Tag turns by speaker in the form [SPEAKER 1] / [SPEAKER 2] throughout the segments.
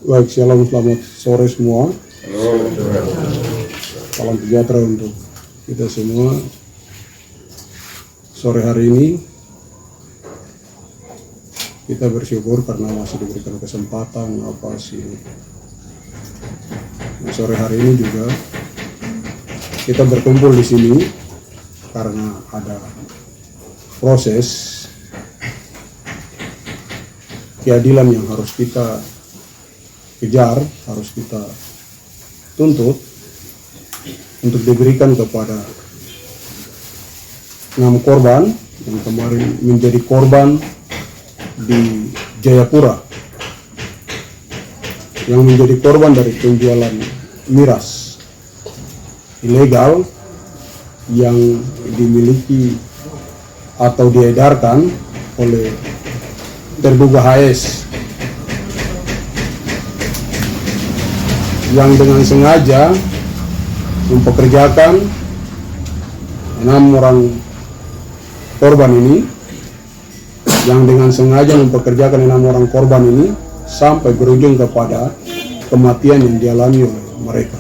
[SPEAKER 1] Baik, shalom, selamat sore semua. Salam sejahtera untuk kita semua. Sore hari ini kita bersyukur karena masih diberikan kesempatan sore hari ini juga kita berkumpul di sini karena ada proses keadilan yang harus kita kejar, harus kita tuntut untuk diberikan kepada 6 korban yang kemarin menjadi korban di Jayapura, yang menjadi korban dari penjualan miras ilegal yang dimiliki atau diedarkan oleh terduga HS yang dengan sengaja mempekerjakan 6 orang korban ini, sampai berujung kepada kematian yang dialami oleh mereka.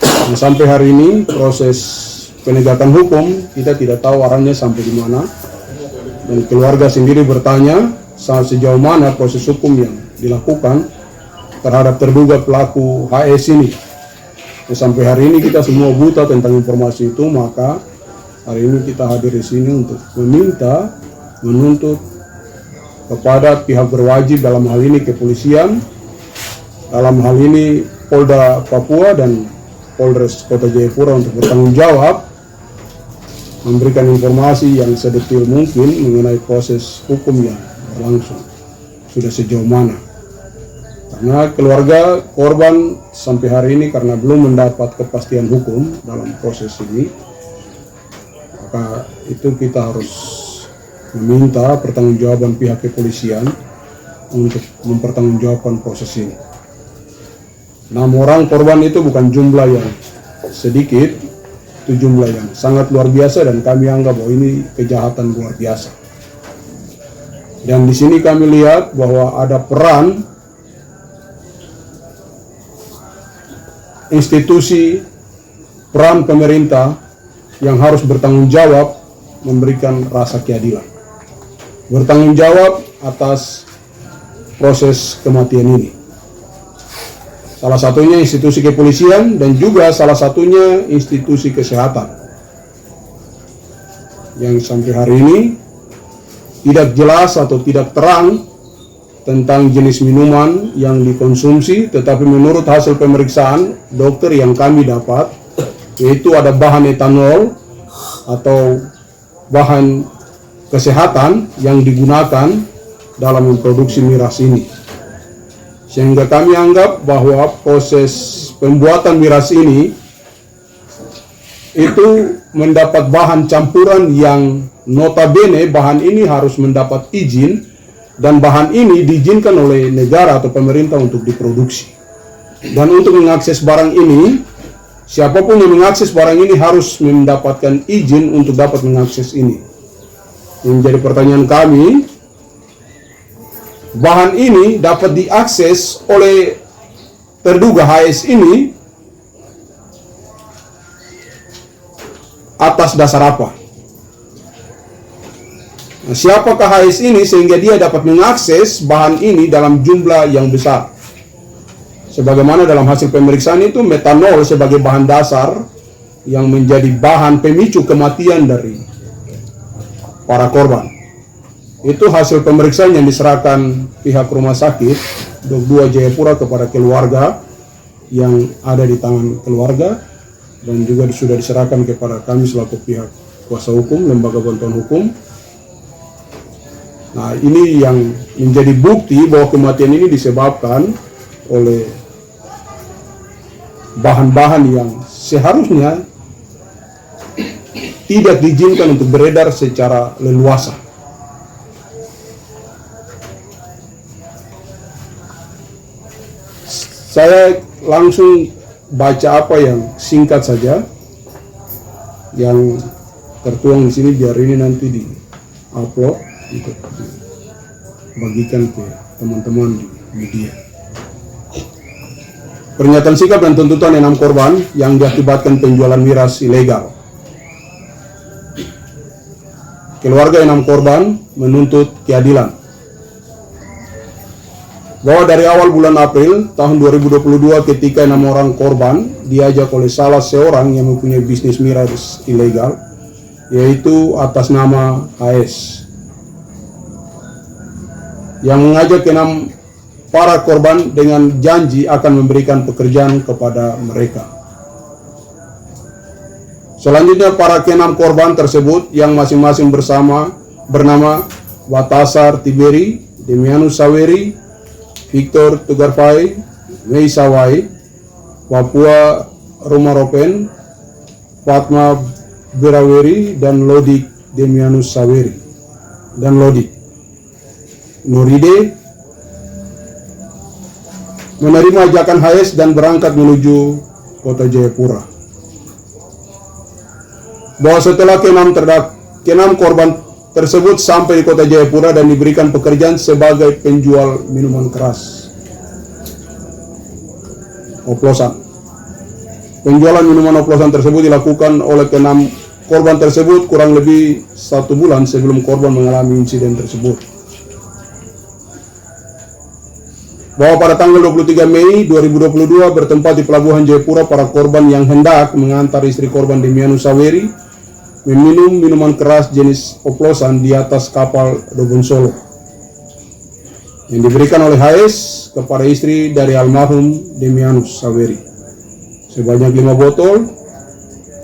[SPEAKER 1] Dan sampai hari ini proses penegakan hukum kita tidak tahu arahnya sampai di mana, dan keluarga sendiri bertanya sejauh mana proses hukum yang dilakukan terhadap terduga pelaku HS ini. Dan sampai hari ini kita semua buta tentang informasi itu, maka hari ini kita hadir di sini untuk menuntut kepada pihak berwajib, dalam hal ini kepolisian, dalam hal ini Polda Papua dan Polres Kota Jayapura, untuk bertanggung jawab, memberikan informasi yang sedetil mungkin mengenai proses hukum yang berlangsung sudah sejauh mana. Karena keluarga korban sampai hari ini karena belum mendapat kepastian hukum dalam proses ini, maka itu kita harus meminta pertanggungjawaban pihak kepolisian untuk mempertanggungjawabkan proses ini. 6 orang korban itu bukan jumlah yang sedikit, itu jumlah yang sangat luar biasa, dan kami anggap bahwa ini kejahatan luar biasa. Dan di sini kami lihat bahwa ada peran institusi, peran pemerintah yang harus bertanggung jawab memberikan rasa keadilan, bertanggung jawab atas proses kematian ini. Salah satunya institusi kepolisian dan juga salah satunya institusi kesehatan, yang sampai hari ini tidak jelas atau tidak terang tentang jenis minuman yang dikonsumsi, tetapi menurut hasil pemeriksaan dokter yang kami dapat, yaitu ada bahan etanol atau bahan kesehatan yang digunakan dalam memproduksi miras ini. Sehingga kami anggap bahwa proses pembuatan miras ini itu mendapat bahan campuran yang notabene bahan ini harus mendapat izin, dan bahan ini diizinkan oleh negara atau pemerintah untuk diproduksi. Dan untuk mengakses barang ini, siapapun yang mengakses barang ini harus mendapatkan izin untuk dapat mengakses ini. Menjadi pertanyaan kami, bahan ini dapat diakses oleh terduga HS ini atas dasar apa? Nah, siapakah HS ini sehingga dia dapat mengakses bahan ini dalam jumlah yang besar? Sebagaimana dalam hasil pemeriksaan itu metanol sebagai bahan dasar yang menjadi bahan pemicu kematian dari para korban. Itu hasil pemeriksaan yang diserahkan pihak rumah sakit Dok 2 Jayapura kepada keluarga, yang ada di tangan keluarga, dan juga sudah diserahkan kepada kami selaku pihak kuasa hukum, lembaga bantuan hukum. Nah, ini yang menjadi bukti bahwa kematian ini disebabkan oleh bahan-bahan yang seharusnya tidak diizinkan untuk beredar secara leluasa. Saya langsung baca apa yang singkat saja yang tertuang di sini, biar ini nanti di upload untuk dibagikan ke teman-teman di media. Pernyataan sikap dan tuntutan 6 korban yang diakibatkan penjualan miras ilegal. Keluarga 6 korban menuntut keadilan. Bahwa dari awal bulan April tahun 2022 ketika 6 orang korban diajak oleh salah seorang yang mempunyai bisnis miras ilegal, yaitu atas nama HS, yang mengajak 6 para korban dengan janji akan memberikan pekerjaan kepada mereka. Selanjutnya para ke-6 korban tersebut yang masing-masing bernama Baltasar Tiberi, Demianus Saweri, Victor Tugarfai, Mei Sawai, Papua Romaropen, Fatma Beraweri, dan Lodik Demianus Saweri, dan Lodik Nuride menerima ajakan HS dan berangkat menuju kota Jayapura. Bahwa setelah ke-6 korban tersebut sampai di kota Jayapura dan diberikan pekerjaan sebagai penjual minuman keras oplosan. Penjualan minuman oplosan tersebut dilakukan oleh ke-6 korban tersebut kurang lebih 1 bulan sebelum korban mengalami insiden tersebut. Bahwa pada tanggal 23 Mei 2022 bertempat di Pelabuhan Jayapura, para korban yang hendak mengantar istri korban Demianus Saweri meminum minuman keras jenis oplosan di atas kapal Dobon Solo yang diberikan oleh HS kepada istri dari almarhum Demianus Saweri sebanyak 5 botol.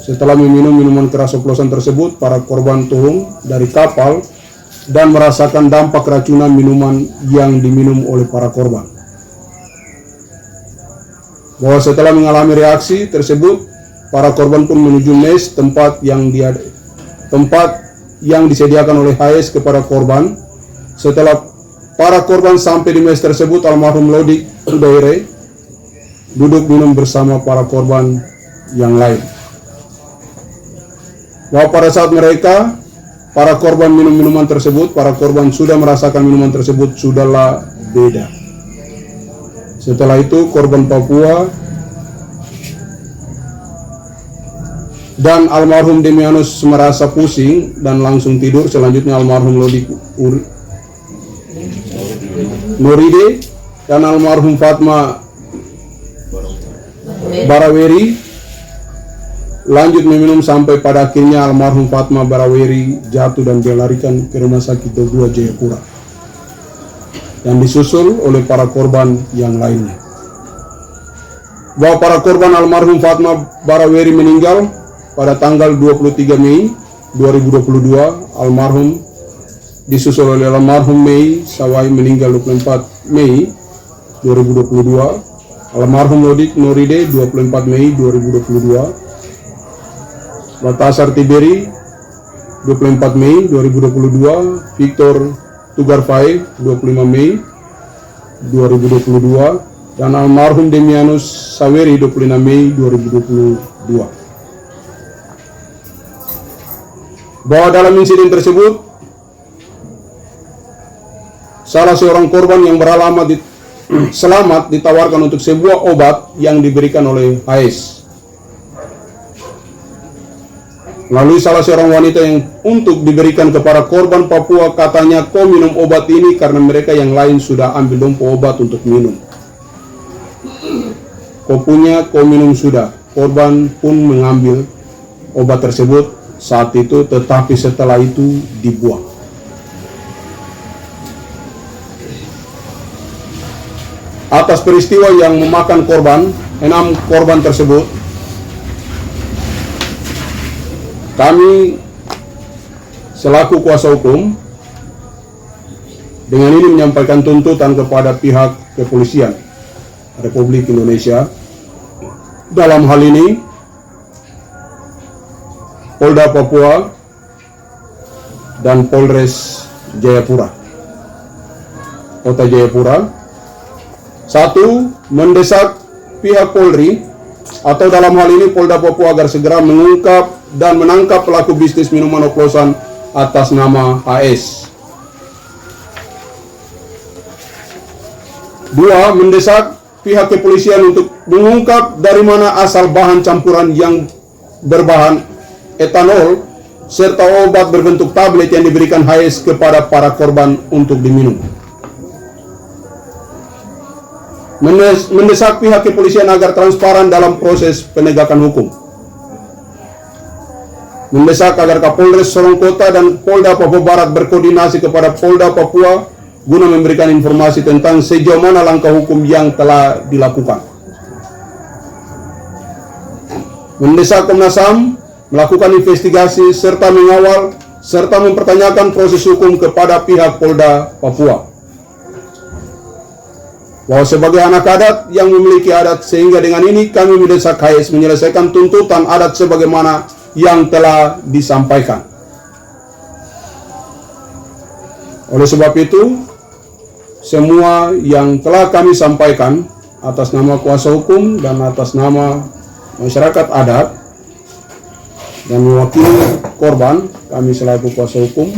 [SPEAKER 1] Setelah meminum minuman keras oplosan tersebut, para korban turun dari kapal dan merasakan dampak keracunan minuman yang diminum oleh para korban. Bahwa setelah mengalami reaksi tersebut, para korban pun menuju mes tempat yang disediakan oleh HS kepada korban. Setelah para korban sampai di mes tersebut, almarhum Lodik Udaire duduk minum bersama para korban yang lain. Bahwa pada saat para korban minum minuman tersebut, para korban sudah merasakan minuman tersebut sudahlah beda. Setelah itu korban Papua dan almarhum Demianus merasa pusing dan langsung tidur. Selanjutnya almarhum Lodik Nuride dan almarhum Fatma Baraweri lanjut meminum sampai pada akhirnya almarhum Fatma Baraweri jatuh dan dilarikan ke Rumah Sakit 2 Jayapura dan disusul oleh para korban yang lainnya. Bahwa para korban almarhum Fatma Baraweri meninggal pada tanggal 23 Mei 2022, almarhum disusul oleh almarhum Mei Sawai meninggal 24 Mei 2022, almarhum Lodik Nuride 24 Mei 2022, Baltasar Tiberi 24 Mei 2022, Victor Tugarfai 25 Mei 2022, dan almarhum Demianus Saweri 26 Mei 2022. Bahwa dalam insiden tersebut, salah seorang korban yang beralamat selamat ditawarkan untuk sebuah obat yang diberikan oleh HS melalui salah seorang wanita yang untuk diberikan kepada korban Papua. Katanya, kau minum obat ini karena mereka yang lain sudah ambil dompo obat untuk minum. Kau punya, kau minum sudah. Korban pun mengambil obat tersebut saat itu, tetapi setelah itu dibuang. Atas peristiwa yang memakan korban, 6 korban tersebut, kami selaku kuasa hukum dengan ini menyampaikan tuntutan kepada pihak kepolisian Republik Indonesia, dalam hal ini Polda Papua dan Polres Jayapura, Kota Jayapura. 1. Mendesak pihak Polri atau dalam hal ini Polda Papua agar segera mengungkap dan menangkap pelaku bisnis minuman oplosan atas nama HS. Dua, mendesak pihak kepolisian untuk mengungkap dari mana asal bahan campuran yang berbahan etanol serta obat berbentuk tablet yang diberikan HS kepada para korban untuk diminum. Mendesak pihak kepolisian agar transparan dalam proses penegakan hukum. Mendesak agar Kapolres Sorong Kota dan Polda Papua Barat berkoordinasi kepada Polda Papua guna memberikan informasi tentang sejauh mana langkah hukum yang telah dilakukan. Mendesak Komnas HAM melakukan investigasi serta mengawal serta mempertanyakan proses hukum kepada pihak Polda Papua. Bahwa sebagai anak adat yang memiliki adat, sehingga dengan ini kami mendesak HS menyelesaikan tuntutan adat sebagaimana yang telah disampaikan. Oleh sebab itu, semua yang telah kami sampaikan atas nama kuasa hukum dan atas nama masyarakat adat dan mewakili korban, kami selaku kuasa hukum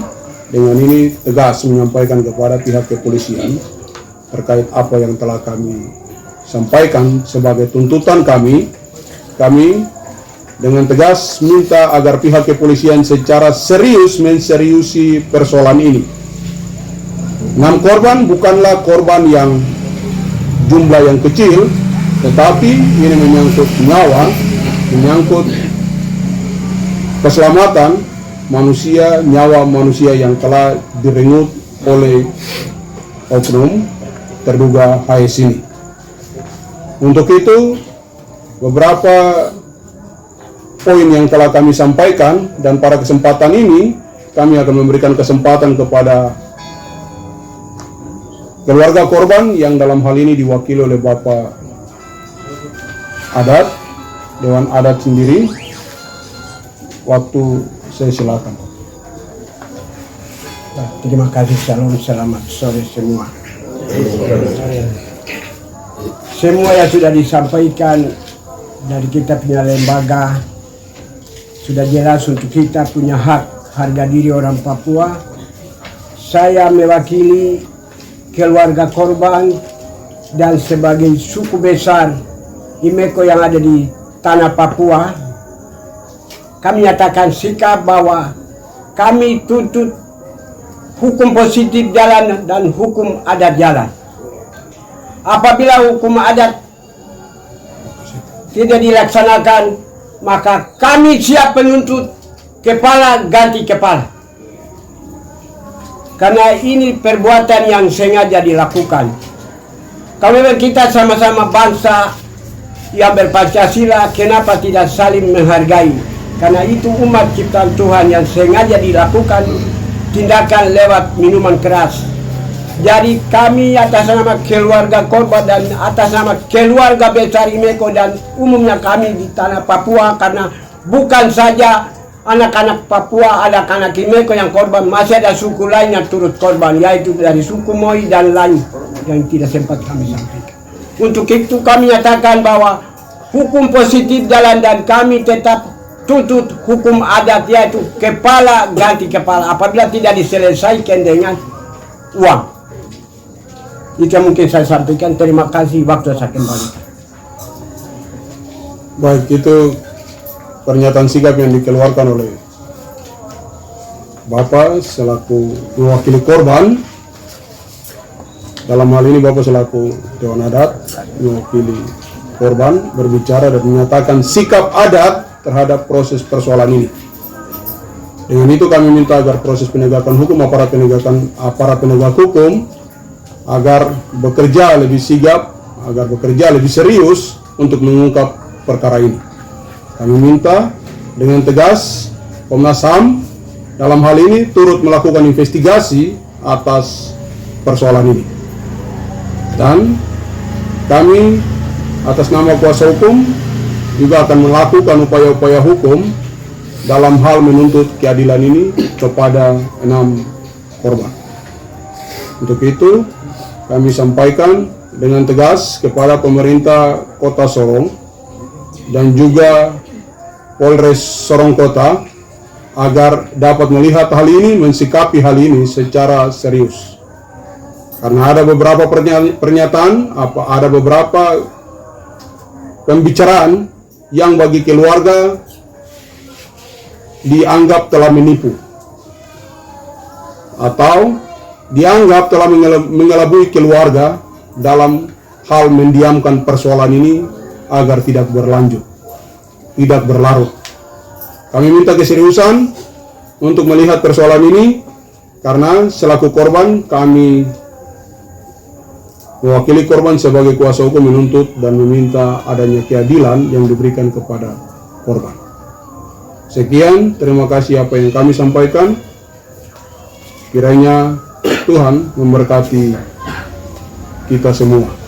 [SPEAKER 1] dengan ini tegas menyampaikan kepada pihak kepolisian terkait apa yang telah kami sampaikan sebagai tuntutan kami dengan tegas minta agar pihak kepolisian secara serius menseriusi persoalan ini. 6 korban bukanlah korban yang jumlah yang kecil, tetapi ini menyangkut nyawa, menyangkut keselamatan manusia, nyawa manusia yang telah direnggut oleh oknum terduga HS ini. Untuk itu, beberapa poin yang telah kami sampaikan, dan pada kesempatan ini kami akan memberikan kesempatan kepada keluarga korban yang dalam hal ini diwakili oleh Bapak Adat, Dewan Adat sendiri. Waktu saya silakan.
[SPEAKER 2] Terima kasih, salam, selamat sore semua. Semua yang sudah disampaikan dari kita punya lembaga sudah jelas untuk kita punya hak harga diri orang Papua. Saya mewakili keluarga korban dan sebagai suku besar Imeko yang ada di tanah Papua, kami nyatakan sikap bahwa kami tuntut hukum positif jalan dan hukum adat jalan. Apabila hukum adat tidak dilaksanakan, maka kami siap menuntut kepala ganti kepala. Karena ini perbuatan yang sengaja dilakukan. Kalau kita sama-sama bangsa yang berpancasila, kenapa tidak saling menghargai? Karena itu umat ciptaan Tuhan yang sengaja dilakukan tindakan lewat minuman keras. Jadi kami atas nama keluarga korban dan atas nama keluarga besar Imeko dan umumnya kami di tanah Papua, karena bukan saja anak-anak Papua, anak-anak Imeko yang korban, masih ada suku lain yang turut korban, yaitu dari suku Moi dan lain yang tidak sempat kami sampaikan. Untuk itu kami nyatakan bahwa hukum positif jalan dan kami tetap tuntut hukum adat, yaitu kepala ganti kepala apabila tidak diselesaikan dengan uang. Itu yang mungkin saya sampaikan. Terima kasih, waktu saya kembali.
[SPEAKER 1] Baik, itu pernyataan sikap yang dikeluarkan oleh Bapak selaku mewakili korban. Dalam hal ini Bapak selaku Dewan Adat mewakili korban berbicara dan menyatakan sikap adat terhadap proses persoalan ini. Dengan itu kami minta agar proses penegakan hukum, aparat penegak hukum agar bekerja lebih sigap, agar bekerja lebih serius untuk mengungkap perkara ini. Kami minta dengan tegas Komnas HAM dalam hal ini turut melakukan investigasi atas persoalan ini. Dan kami atas nama kuasa hukum juga akan melakukan upaya-upaya hukum dalam hal menuntut keadilan ini kepada 6 korban. Untuk itu kami sampaikan dengan tegas kepada pemerintah Kota Sorong dan juga Polres Sorong Kota agar dapat melihat hal ini, mensikapi hal ini secara serius. Karena ada beberapa pernyataan, ada beberapa pembicaraan yang bagi keluarga dianggap telah menipu atau dianggap telah mengelabui keluarga dalam hal mendiamkan persoalan ini agar tidak berlanjut, tidak berlarut. Kami minta keseriusan untuk melihat persoalan ini karena selaku korban kami mewakili korban sebagai kuasa hukum menuntut dan meminta adanya keadilan yang diberikan kepada korban. Sekian, terima kasih apa yang kami sampaikan. Kiranya Tuhan memberkati kita semua.